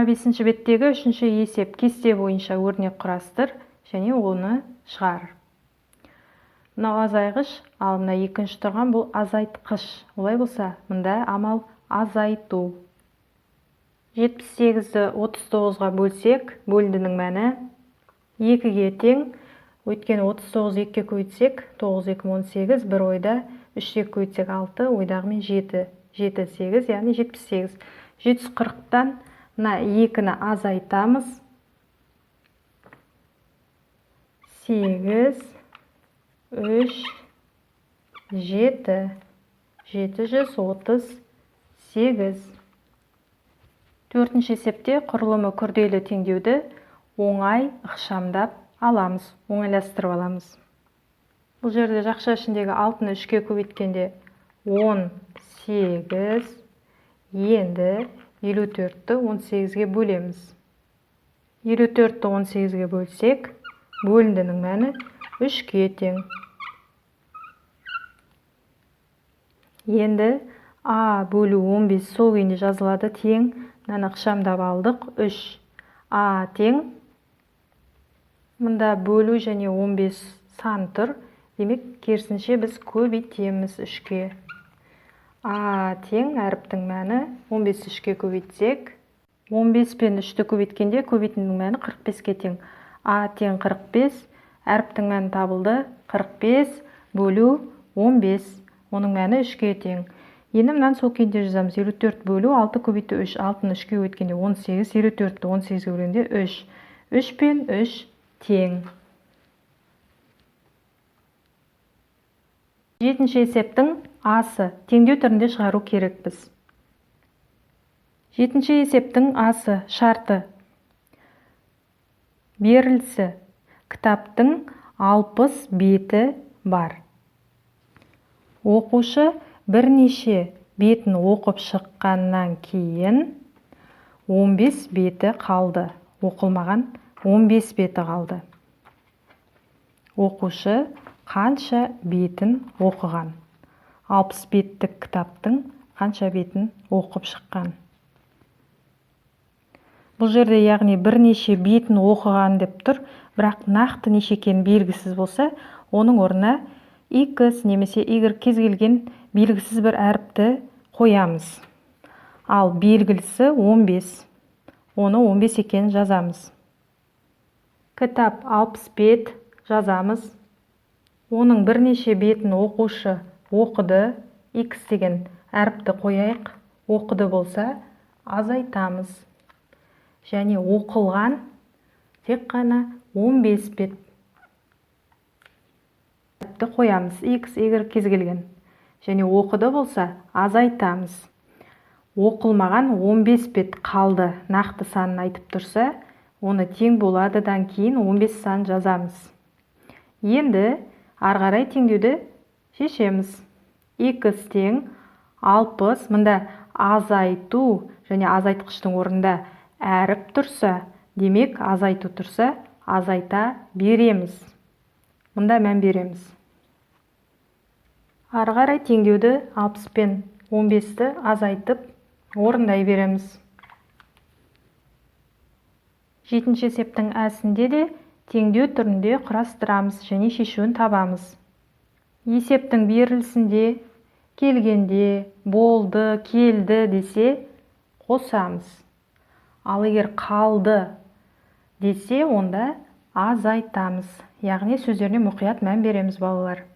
25-ші беттегі 3-ші есеп кесте бойынша өрнек құрастыр және оны шығар. Мынау азайғыш, ал мына екінші тұрған бұл азайтқыш. Олай болса, мында амал азайту. 78-ді 39-ға бөлсек, бөліндінің мәні 2-ге тең. Өйткені 39 2-ге көбейтсек, 9 2 18, бір ойда 3-ге көбейтсек 6, ойдағымен 7. 7 8, яғни 78. 740-тан мына 2-ні азайтамыз. 8, 3, 7, 738. Төртінші есепте құрылымы күрделі теңдеуді оңай ықшамдап аламыз, оңайластырып аламыз. Бұл жерде жақша ішіндегі 6-ны 3-ке көбейткенде 18, енді 54-ті 18-ге бөлеміз. 54-ті 18-ге бөлсек, бөліндінің мәні 3-ге тең. Енді А бөлу 15 сол күйінде жазылады, тең. Мынаны ықшамдап алдық, 3. А тең. Мұнда бөлу және 15 сан тұр. Демек, керісінше біз көбейтеміз 3-ке. А тең әріптің мәні 15 3-ке көбейтсек. 15 пен 3-ті көбейткенде көбейтіндің мәні 45-ке тең. А тең 45. Әріптің мәні табылды. 45 бөлу 15. Оның мәні 3-ке тең. Енді мынан сол күйінде жазамыз. 54 бөлу 6 көбейту 3. 6-ны 3-ке көбейткенде 18. 54-ті 18-ге бөлгенде 3. 3 пен 3 тең. 7-ші есептің асы теңдеу түрінде шығару керекпіз. 7-ші есептің асы шарты. Берілісі. Кітаптың 60 беті бар. Оқушы бірнеше бетін оқып шыққаннан кейін 15 беті қалды. Оқылмаған 15 беті қалды. Оқушы қанша бетін оқыған? 60 беттік кітаптың қанша бетін оқып шыққан? Бұл жерде яғни бірнеше бетін оқыған деп тұр, бірақ нақты неше екені белгісіз болса, оның орнына X немесе Y кез келген белгісіз бір әріпті қоямыз. Ал белгілісі 15. Оны 15 екенін жазамыз. Кітап 60 бет жазамыз. Оның бірнеше бетін оқушы оқыды. X деген әріпті қояйық. Оқыды болса, азайтамыз. Және оқылған тек қана 15 бет. Әріпті қоямыз. X, Y кез келген. Және оқыды болса, азайтамыз. Оқылмаған 15 бет қалды. Нақты санын айтып тұрса, оны тең боладыдан кейін 15 сан жазамыз. Енді арғарай теңдеуді шешеміз. X тең 60. Мұнда азайту және азайтқыштың орнында әріп тұрса, демек азайту тұрса, азайта береміз. Мұнда мән береміз. Арғарай теңдеуді 60 пен 15-ті азайтып орындай береміз. 7-ші есептің әсінде де теңдеу түрінде құрастырамыз және шешуін табамыз. Есептің берілісінде келгенде, болды, келді десе қосамыз. Ал егер қалды десе, онда азайтамыз. Яғни сөздеріне мұқият мән береміз, балалар.